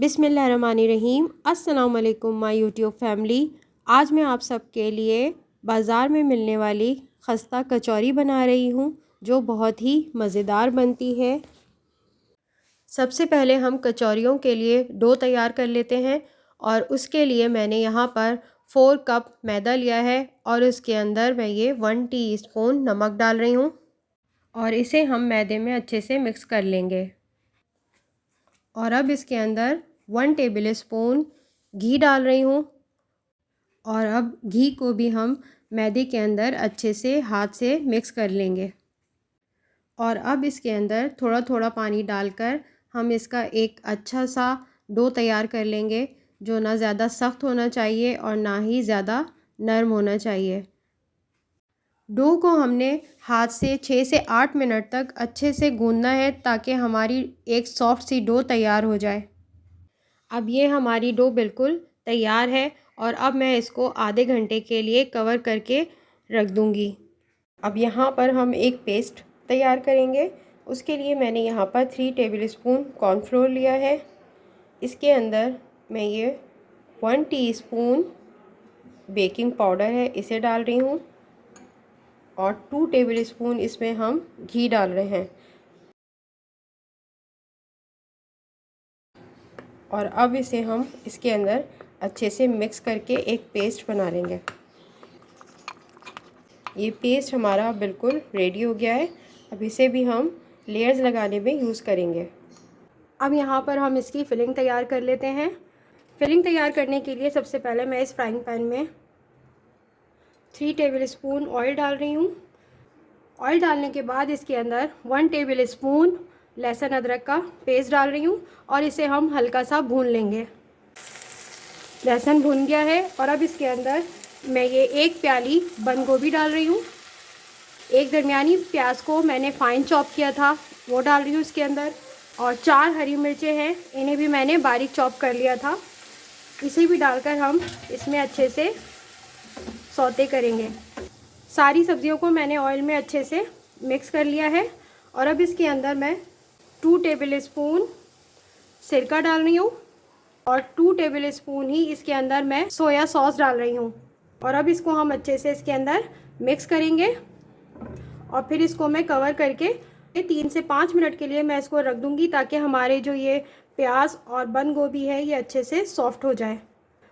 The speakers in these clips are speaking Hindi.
बिस्मिल्लाहिर्रहमानिर्रहीम। अस्सलाम वालेकुम माय यूट्यूब फैमिली। आज मैं आप सबके लिए बाज़ार में मिलने वाली खस्ता कचौरी बना रही हूँ, जो बहुत ही मज़ेदार बनती है। सबसे पहले हम कचौरियों के लिए डो तैयार कर लेते हैं और उसके लिए मैंने यहाँ पर 4 कप मैदा लिया है और इसके अंदर मैं ये 1 टीस्पून नमक डाल रही हूँ और इसे हम मैदे में अच्छे से मिक्स कर लेंगे। और अब इसके अंदर 1 टेबल स्पून घी डाल रही हूँ और अब घी को भी हम मैदे के अंदर अच्छे से हाथ से मिक्स कर लेंगे। और अब इसके अंदर थोड़ा थोड़ा पानी डालकर हम इसका एक अच्छा सा डो तैयार कर लेंगे, जो ना ज़्यादा सख्त होना चाहिए और ना ही ज़्यादा नरम होना चाहिए। डो को हमने हाथ से 6 से 8 मिनट तक अच्छे से गूंदना है, ताकि हमारी एक सॉफ्ट सी डो तैयार हो जाए। अब ये हमारी डो बिल्कुल तैयार है और अब मैं इसको आधे घंटे के लिए कवर करके रख दूँगी। अब यहाँ पर हम एक पेस्ट तैयार करेंगे। उसके लिए मैंने यहाँ पर 3 टेबल स्पून कॉर्नफ्लोर लिया है। इसके अंदर मैं ये 1 टीस्पून बेकिंग पाउडर है, इसे डाल रही हूँ और 2 टेबल स्पून इसमें हम घी डाल रहे हैं। और अब इसे हम इसके अंदर अच्छे से मिक्स करके एक पेस्ट बना लेंगे। ये पेस्ट हमारा बिल्कुल रेडी हो गया है। अब इसे भी हम लेयर्स लगाने में यूज़ करेंगे। अब यहाँ पर हम इसकी फिलिंग तैयार कर लेते हैं। फिलिंग तैयार करने के लिए सबसे पहले मैं इस फ्राइंग पैन में 3 टेबल स्पून ऑयल डाल रही हूँ। ऑयल डालने के बाद इसके अंदर 1 टेबल स्पून लहसुन अदरक का पेस्ट डाल रही हूँ और इसे हम हल्का सा भून लेंगे। लहसुन भून गया है और अब इसके अंदर मैं ये 1 प्याली बंद गोभी डाल रही हूँ। एक दरमियानी प्याज को मैंने फाइन चॉप किया था, वो डाल रही हूँ इसके अंदर। और 4 हरी मिर्चें हैं, इन्हें भी मैंने बारीक चॉप कर लिया था। इसे भी डालकर हम इसमें अच्छे से सौते करेंगे। सारी सब्जियों को मैंने ऑयल में अच्छे से मिक्स कर लिया है और अब इसके अंदर मैं 2 टेबल स्पून सिरका डाल रही हूँ और 2 टेबल स्पून ही इसके अंदर मैं सोया सॉस डाल रही हूँ। और अब इसको हम अच्छे से इसके अंदर मिक्स करेंगे और फिर इसको मैं कवर करके 3 से 5 मिनट के लिए मैं इसको रख दूँगी, ताकि हमारे जो ये प्याज और बंद गोभी है ये अच्छे से सॉफ्ट हो जाए।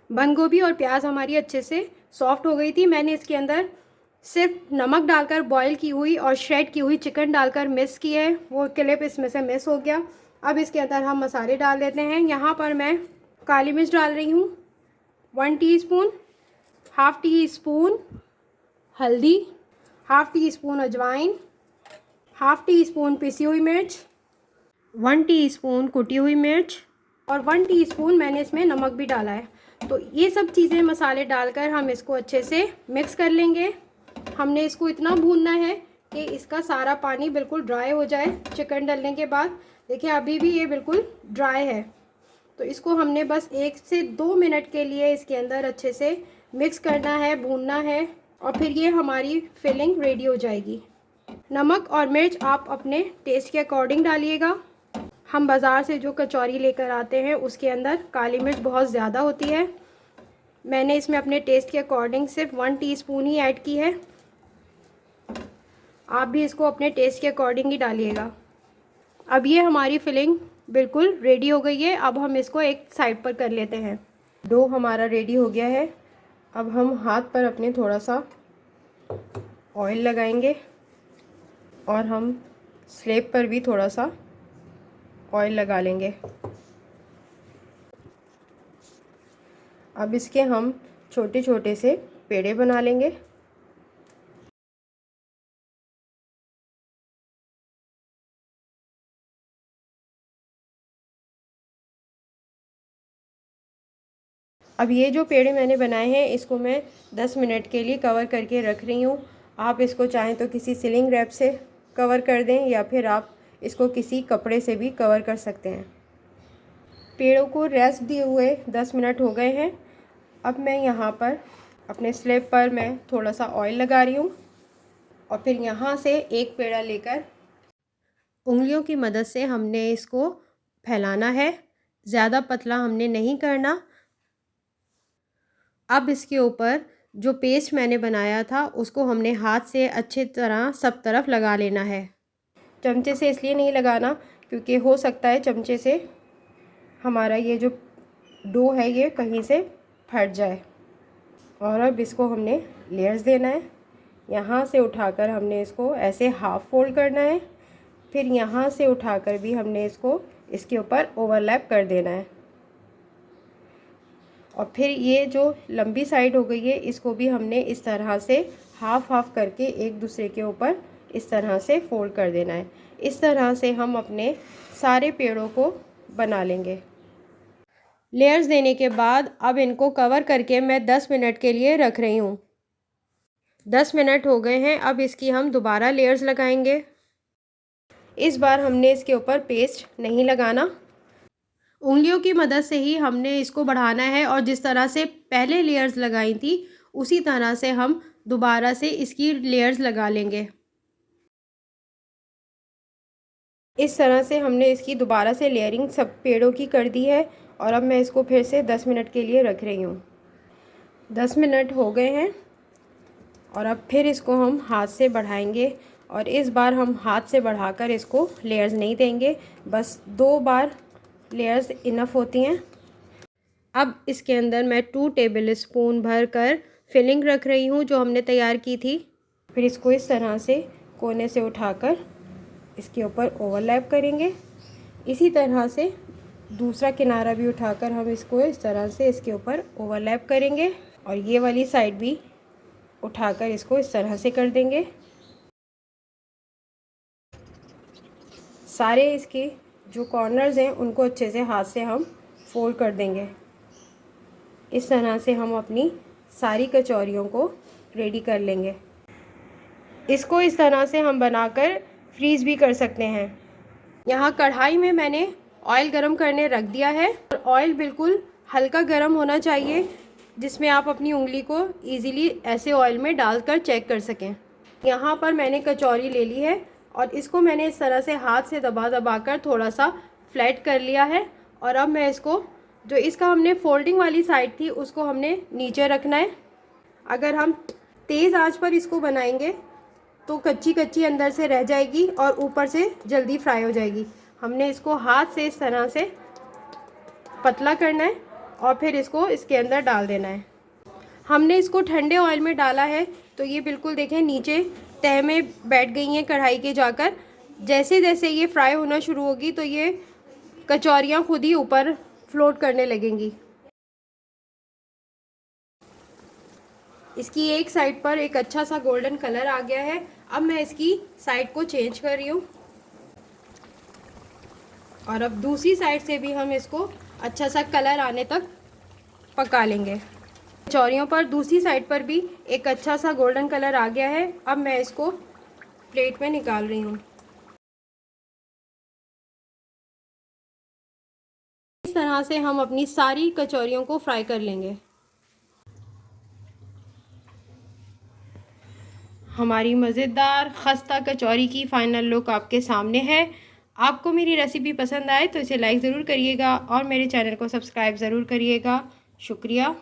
बंद गोभी और प्याज हमारी अच्छे से सॉफ्ट हो गई थी। मैंने इसके अंदर सिर्फ नमक डालकर बॉईल की हुई और श्रेड की हुई चिकन डालकर मिक्स की है, वो क्लिप इसमें से मिस हो गया। अब इसके अंदर हम मसाले डाल देते हैं। यहाँ पर मैं काली मिर्च डाल रही हूँ 1 टीस्पून, हाफ़ टी स्पून हल्दी, हाफ़ टी स्पून अजवाइन, हाफ़ टी स्पून पिसी हुई मिर्च, 1 टीस्पून कुटी हुई मिर्च और 1 टीस्पून मैंने इसमें नमक भी डाला है। तो ये सब चीज़ें मसाले डालकर हम इसको अच्छे से मिक्स कर लेंगे। हमने इसको इतना भूनना है कि इसका सारा पानी बिल्कुल ड्राई हो जाए। चिकन डालने के बाद देखिए अभी भी ये बिल्कुल ड्राई है, तो इसको हमने बस 1 से 2 मिनट के लिए इसके अंदर अच्छे से मिक्स करना है, भूनना है और फिर ये हमारी फिलिंग रेडी हो जाएगी। नमक और मिर्च आप अपने टेस्ट के अकॉर्डिंग डालिएगा। हम बाज़ार से जो कचौरी लेकर आते हैं उसके अंदर काली मिर्च बहुत ज़्यादा होती है। मैंने इसमें अपने टेस्ट के अकॉर्डिंग सिर्फ 1 टीस्पून ही ऐड की है। आप भी इसको अपने टेस्ट के अकॉर्डिंग ही डालिएगा। अब ये हमारी फिलिंग बिल्कुल रेडी हो गई है। अब हम इसको एक साइड पर कर लेते हैं। डो हमारा रेडी हो गया है। अब हम हाथ पर अपने थोड़ा सा ऑयल लगाएंगे और हम स्लेब पर भी थोड़ा सा ऑयल लगा लेंगे। अब इसके हम छोटे छोटे से पेड़े बना लेंगे। अब ये जो पेड़े मैंने बनाए हैं इसको मैं 10 मिनट के लिए कवर करके रख रही हूँ। आप इसको चाहें तो किसी सीलिंग रैप से कवर कर दें या फिर आप इसको किसी कपड़े से भी कवर कर सकते हैं। पेड़ों को रेस्ट दिए हुए 10 मिनट हो गए हैं। अब मैं यहाँ पर अपने स्लेब पर मैं थोड़ा सा ऑयल लगा रही हूँ और फिर यहाँ से एक पेड़ा लेकर उंगलियों की मदद से हमने इसको फैलाना है। ज़्यादा पतला हमने नहीं करना। अब इसके ऊपर जो पेस्ट मैंने बनाया था उसको हमने हाथ से अच्छी तरह सब तरफ लगा लेना है। चमचे से इसलिए नहीं लगाना क्योंकि हो सकता है चमचे से हमारा ये जो डो है ये कहीं से फट जाए। और अब इसको हमने लेयर्स देना है। यहाँ से उठाकर हमने इसको ऐसे हाफ़ फोल्ड करना है, फिर यहाँ से उठाकर भी हमने इसको इसके ऊपर ओवरलैप कर देना है। और फिर ये जो लंबी साइड हो गई है इसको भी हमने इस तरह से हाफ़ हाफ़ करके एक दूसरे के ऊपर इस तरह से फोल्ड कर देना है। इस तरह से हम अपने सारे पेड़ों को बना लेंगे। लेयर्स देने के बाद अब इनको कवर करके मैं 10 मिनट के लिए रख रही हूँ। 10 मिनट हो गए हैं। अब इसकी हम दोबारा लेयर्स लगाएंगे। इस बार हमने इसके ऊपर पेस्ट नहीं लगाना, उंगलियों की मदद से ही हमने इसको बढ़ाना है और जिस तरह से पहले लेयर्स लगाई थी उसी तरह से हम दोबारा से इसकी लेयर्स लगा लेंगे। इस तरह से हमने इसकी दोबारा से लेयरिंग सब पेड़ों की कर दी है और अब मैं इसको फिर से 10 मिनट के लिए रख रही हूँ। 10 मिनट हो गए हैं और अब फिर इसको हम हाथ से बढ़ाएंगे और इस बार हम हाथ से बढ़ाकर इसको लेयर्स नहीं देंगे, बस 2 बार लेयर्स इनफ होती हैं। अब इसके अंदर मैं 2 टेबल स्पून भर कर फिलिंग रख रही हूँ जो हमने तैयार की थी। फिर इसको इस तरह से कोने से उठाकर इसके ऊपर ओवरलैप करेंगे। इसी तरह से दूसरा किनारा भी उठाकर हम इसको इस तरह से इसके ऊपर ओवरलैप करेंगे और ये वाली साइड भी उठाकर इसको इस तरह से कर देंगे। सारे इसके जो कॉर्नर्स हैं उनको अच्छे से हाथ से हम फोल्ड कर देंगे। इस तरह से हम अपनी सारी कचौरियों को रेडी कर लेंगे। इसको इस तरह से हम बनाकर फ्रीज़ भी कर सकते हैं। यहाँ कढ़ाई में मैंने ऑयल गरम करने रख दिया है और ऑयल बिल्कुल हल्का गरम होना चाहिए जिसमें आप अपनी उंगली को इजीली ऐसे ऑयल में डालकर चेक कर सकें। यहाँ पर मैंने कचौरी ले ली है और इसको मैंने इस तरह से हाथ से दबा दबा कर थोड़ा सा फ्लैट कर लिया है। और अब मैं इसको जो इसका हमने फोल्डिंग वाली साइड थी उसको हमने नीचे रखना है। अगर हम तेज़ आंच पर इसको बनाएंगे तो कच्ची कच्ची अंदर से रह जाएगी और ऊपर से जल्दी फ्राई हो जाएगी। हमने इसको हाथ से इस तरह से पतला करना है और फिर इसको इसके अंदर डाल देना है। हमने इसको ठंडे ऑयल में डाला है तो ये बिल्कुल देखें नीचे तह में बैठ गई हैं कढ़ाई के जाकर। जैसे जैसे ये फ्राई होना शुरू होगी तो ये कचौरियाँ खुद ही ऊपर फ्लोट करने लगेंगी। इसकी एक साइड पर एक अच्छा सा गोल्डन कलर आ गया है। अब मैं इसकी साइड को चेंज कर रही हूँ और अब दूसरी साइड से भी हम इसको अच्छा सा कलर आने तक पका लेंगे। कचौरियों पर दूसरी साइड पर भी एक अच्छा सा गोल्डन कलर आ गया है। अब मैं इसको प्लेट में निकाल रही हूँ। इस तरह से हम अपनी सारी कचौरियों को फ्राई कर लेंगे। हमारी मज़ेदार खस्ता कचौरी की फ़ाइनल लुक आपके सामने है। आपको मेरी रेसिपी पसंद आए तो इसे लाइक ज़रूर करिएगा और मेरे चैनल को सब्सक्राइब ज़रूर करिएगा। शुक्रिया।